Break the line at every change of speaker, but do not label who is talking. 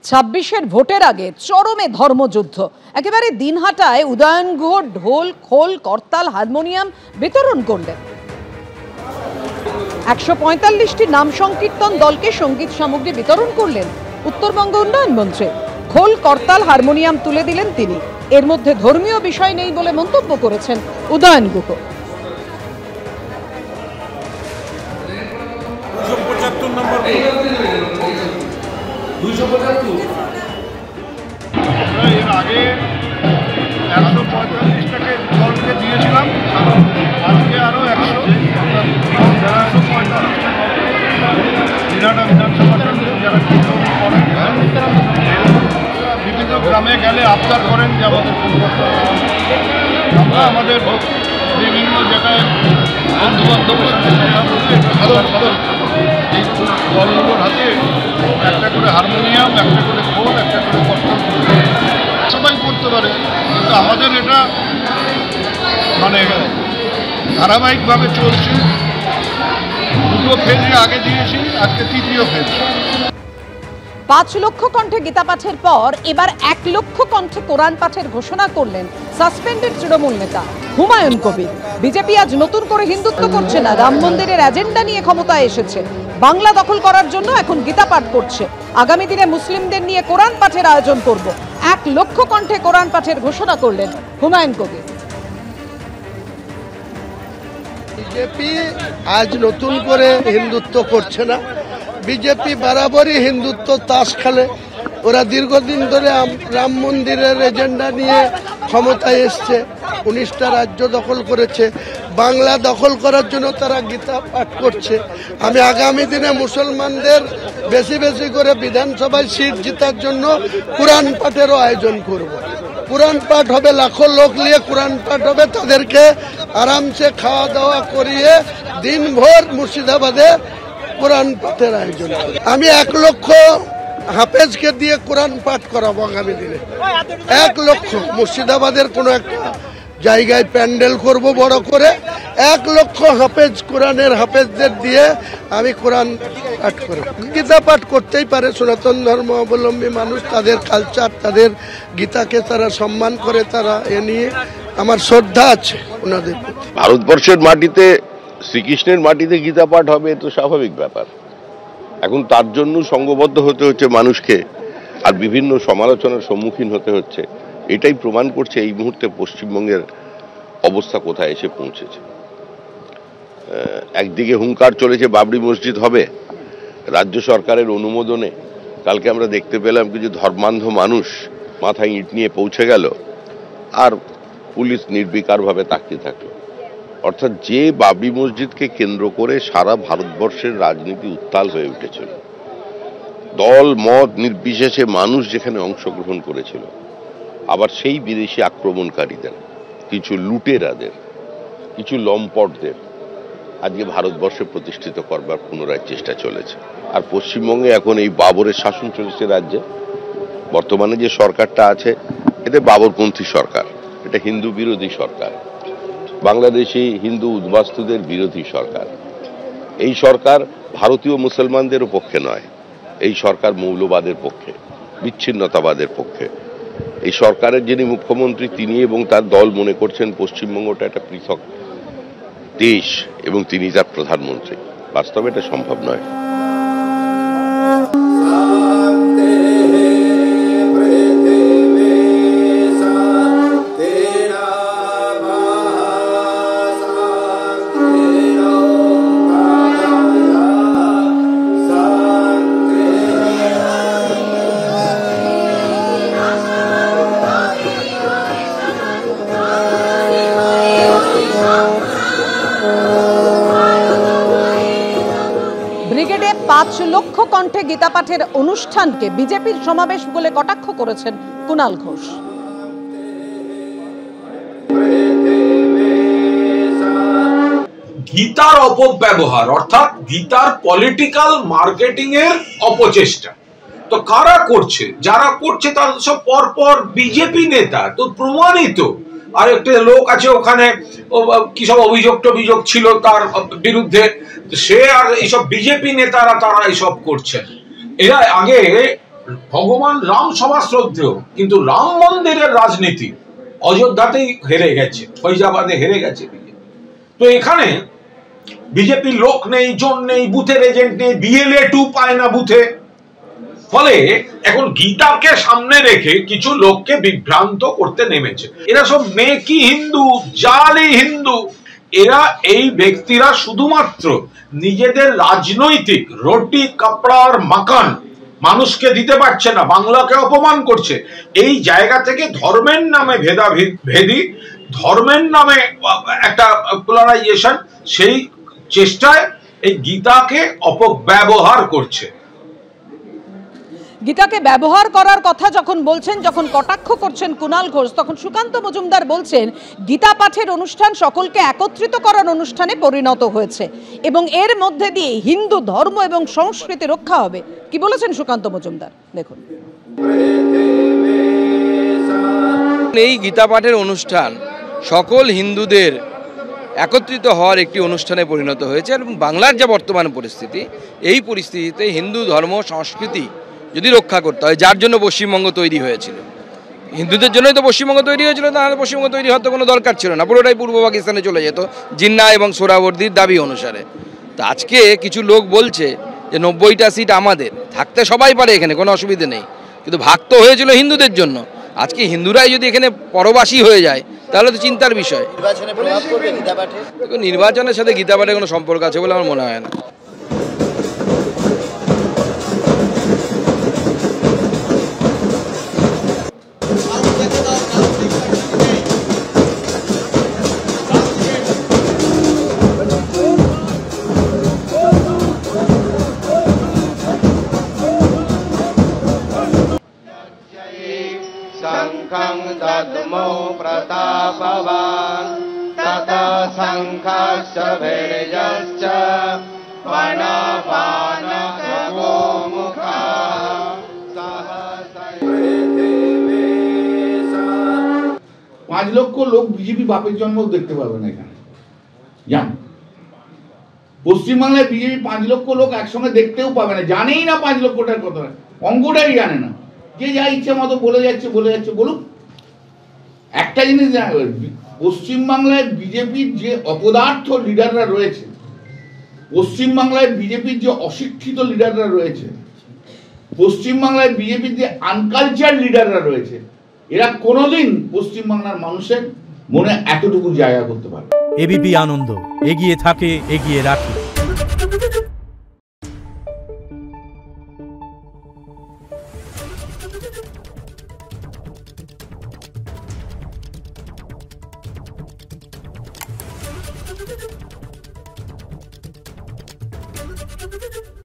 ছাব্বিশের ভোটের আগে চরমে ধর্মযুদ্ধ। একেবারে দিনহাটায় উদয়ন গুহ ঢোল, খোল, করতাল, হারমোনিয়াম বিতরণ করলেন। ১৪৫টি নাম সংকীর্তন দলকে সঙ্গীত সামগ্রী বিতরণ করলেন উত্তরবঙ্গ উন্নয়ন মন্ত্রী। খোল, করতাল, হারমোনিয়াম তুলে দিলেন তিনি। এর মধ্যে ধর্মীয় বিষয় নেই বলে মন্তব্য করেছেন উদয়ন গুহ।
এর আগে ১৪৫টাকে দলকে দিয়েছিলাম, আজকে আরও ১৪৫টা দিনহাটা বিধানসভার জন্য যারা কীর্তন করেন, বিভিন্ন গ্রামে গেলে আবদার করেন যে আমাদের আমরা আমাদের বিভিন্ন জায়গায় বন্ধুবান্ধবের সাথে কথা বলে এই দলগুলোর হাতে একটা করে হারমোনিয়াম, একটা করে খোল, একটা করে করতাল সবাই করতে পারে। কিন্তু আমাদের এটা মানে ধারাবাহিকভাবে চলছে। দুটো ফেজে আগে দিয়েছি, আজকে তৃতীয় ফেজ।
৫ লক্ষ কণ্ঠে গীতা পাঠের পর এবার ১ লক্ষ কণ্ঠে কোরআন পাঠের ঘোষণা করলেন সাসপেন্ডেড তৃণমূল নেতা হুমায়ুন কবির। বিজেপি আজ নতুন করে হিন্দুত্ব করছে না, রাম মন্দিরের এজেন্ডা নিয়ে ক্ষমতায় এসেছে। বাংলা দখল করার জন্য এখন গীতা পাঠ করছে। আগামী দিনে মুসলিমদের নিয়ে কোরআন পাঠের আয়োজন করব। ১ লক্ষ কণ্ঠে কোরআন পাঠের ঘোষণা করলেন হুমায়ুন কবির।
বিজেপি আজ নতুন করে হিন্দুত্ব করছে না। বিজেপি বরাবরই হিন্দুত্ব তাস খেলে। ওরা দীর্ঘদিন ধরে রাম মন্দিরের এজেন্ডা নিয়ে ক্ষমতায় এসছে, 19টা রাজ্য দখল করেছে। বাংলা দখল করার জন্য তারা গীতা পাঠ করছে। আমি আগামী দিনে মুসলমানদের বেশি বেশি করে বিধানসভায় সিট জেতার জন্য কোরআন পাঠেরও আয়োজন করব। কোরআন পাঠ হবে, লাখো লোক নিয়ে কোরআন পাঠ হবে। তাদেরকে আরামসে খাওয়া দাওয়া করিয়ে দিনভর মুর্শিদাবাদে কোরআন পাঠের আয়োজন করি। আমি ১ লক্ষ হাফেজকে দিয়ে কোরআন পাঠ করাবো আগামী দিনে। ১ লক্ষ মুর্শিদাবাদের কোনো একটা জায়গায় প্যান্ডেল করব বড় করে। ১ লক্ষ হাফেজ, কোরআনের হাফেজদের দিয়ে আমি কোরআন পাঠ করব। গীতা পাঠ করতেই পারে সনাতন ধর্ম অবলম্বী মানুষ, তাদের কালচার, তাদের গীতাকে তারা সম্মান করে, তারা এ নিয়ে আমার শ্রদ্ধা আছে ওনাদের প্রতি।
ভারতবর্ষের মাটিতে, শ্রীকৃষ্ণের মাটিতে গীতা পাঠ হবে, এ তো স্বাভাবিক ব্যাপার। এখন তার জন্য সংঘবদ্ধ হতে হচ্ছে মানুষকে, আর বিভিন্ন সমালোচনার সম্মুখীন হতে হচ্ছে। এটাই প্রমাণ করছে এই মুহূর্তে পশ্চিমবঙ্গের অবস্থা কোথায় এসে পৌঁছেছে। একদিকে হুঙ্কার চলেছে বাবরি মসজিদ হবে, রাজ্য সরকারের অনুমোদনে কালকে আমরা দেখতে পেলাম কিছু ধর্মান্ধ মানুষ মাথায় ইট নিয়ে পৌঁছে গেল, আর পুলিশ নির্বিকারভাবে তাকিয়ে থাকলো। অর্থাৎ যে বাবরি মসজিদকে কেন্দ্র করে সারা ভারতবর্ষের রাজনীতি উত্তাল হয়ে উঠেছিল, দল মত নির্বিশেষে মানুষ যেখানে অংশগ্রহণ করেছিল, আবার সেই বিদেশি আক্রমণকারীদের, কিছু লুটেরাদের, কিছু লম্পটদের আজকে ভারতবর্ষে প্রতিষ্ঠিত করবার পুনরায় চেষ্টা চলেছে। আর পশ্চিমবঙ্গে এখন এই বাবরের শাসন চলেছে রাজ্যে। বর্তমানে যে সরকারটা আছে, এটা বাবরপন্থী সরকার, এটা হিন্দু বিরোধী সরকার, বাংলাদেশি হিন্দু উদ্বাস্তুদের বিরোধী সরকার। এই সরকার ভারতীয় মুসলমানদের পক্ষে নয়, এই সরকার মৌলবাদের পক্ষে, বিচ্ছিন্নতাবাদের পক্ষে। এই সরকারের যিনি মুখ্যমন্ত্রী, তিনি এবং তার দল মনে করছেন পশ্চিমবঙ্গটা একটা পৃথক দেশ এবং তিনি তার প্রধানমন্ত্রী। বাস্তবে এটা সম্ভব নয়।
ব্রিগেডে ৫ লক্ষ কণ্ঠে গীতা পাঠের অনুষ্ঠানকে বিজেপির সমাবেশ বলে কটাক্ষ করেছেন কুণাল ঘোষ।
গীতার অপব্যবহার, অর্থাৎ গীতার পলিটিক্যাল মার্কেটিং এর অপচেষ্টা তো কারা করছে? যারা করছে তারা সব পরপর বিজেপি নেতা, তো প্রমাণিত। আর একটা লোক আছে ওখানে, কি সব অভিযোগ ছিল তার বিরুদ্ধে, সে আর এইসব বিজেপি নেতারা তারা এইসব করছেন। এরা আগে ভগবান রাম সভা শ্রদ্ধেয়, কিন্তু রাম মন্দিরের রাজনীতি অযোধ্যাতেই হেরে গেছে, ফৈজাবাদে হেরে গেছে। তো এখানে বিজেপির লোক নেই, জন নেই, বুথের এজেন্ট নেই, বিএলএ 2 পায় না বুথে। ফলে এখন গীতাকে সামনে রেখে কিছু লোককে বিভ্রান্ত করতে নেমেছে। এরা সব মেকি হিন্দু, জালি হিন্দু। এরা, এই ব্যক্তিরা শুধুমাত্র নিজেদের রাজনৈতিক রুটি কাপড়া আর মাকান মানুষকে দিতে পারছে না, বাংলাকে অপমান করছে। এই জায়গা থেকে ধর্মের নামে ভেদাভেদি, ধর্মের নামে একটা পোলারাইজেশন, সেই চেষ্টায় এই গীতাকে অপব্যবহার করছে।
গীতাকে ব্যবহার করার কথা যখন বলছেন, যখন কটাক্ষ করছেন কুণাল ঘোষ, তখন সুকান্ত মজুমদার বলছেন গীতা পাঠের অনুষ্ঠান সকলকে একত্রিত করার অনুষ্ঠানে পরিণত হয়েছে এবং এর মধ্যে দিয়ে হিন্দু ধর্ম এবং সংস্কৃতি রক্ষা হবে। কি বলেছেন সুকান্ত মজুমদার, দেখুন।
এই গীতা পাঠের অনুষ্ঠান সকল হিন্দুদের একত্রিত হওয়ার একটি অনুষ্ঠানে পরিণত হয়েছে এবং বাংলার যা বর্তমান পরিস্থিতি, এই পরিস্থিতিতে হিন্দু ধর্ম সংস্কৃতি যদি রক্ষা করতে হয়, যার জন্য পশ্চিমবঙ্গ তৈরি হয়েছিল, হিন্দুদের জন্যই তো পশ্চিমবঙ্গ তৈরি হয়েছিল, তাহলে পশ্চিমবঙ্গ তৈরি হওয়ার তো কোনো দরকার ছিল না, পুরোটাই পূর্ব পাকিস্তানে চলে যেত জিন্না এবং সোহরাওয়ার্দীর দাবি অনুসারে। তো আজকে কিছু লোক বলছে যে 90টা সিট আমাদের, থাকতে সবাই পারে, এখানে কোনো অসুবিধে নেই, কিন্তু ভাগ তো হয়েছিল হিন্দুদের জন্য। আজকে হিন্দুরাই যদি এখানে পরবাসী হয়ে যায় তাহলে তো চিন্তার বিষয়। নির্বাচনের সাথে গীতা পাঠের কোনো সম্পর্ক আছে বলে আমার মনে হয় না।
शङ्खं दद्मो प्रतापवान् ततः शङ्खश्च भैर्यश्च वनवानखगोमुखः सहसा।
5 লক্ষ লোক বিজেপি বাপের জন্ম দেখতে পাবে না এখানে, জান। পশ্চিমবাংলায় বিজেপি 5 লক্ষ লোক একসঙ্গে দেখতেও পাবে না, জানেই না 5 লক্ষটার কথা, অঙ্কটাই জানে না। যে যা ইচ্ছে মতো বলে যাচ্ছে বলুক। একটা জিনিস পশ্চিমবাংলায় বিজেপির যে অপদার্থ লিডাররা রয়েছে, পশ্চিমবাংলায় বিজেপির যে অশিক্ষিত লিডাররা রয়েছে, পশ্চিমবাংলায় বিজেপির যে আনকালচার লিডাররা রয়েছে, এরা কোনোদিন পশ্চিমবাংলার মানুষের মনে এতটুকু জায়গা করতে পারে।
এবিপি আনন্দ, এগিয়ে থাকে, এগিয়ে রাখে।
Thank you.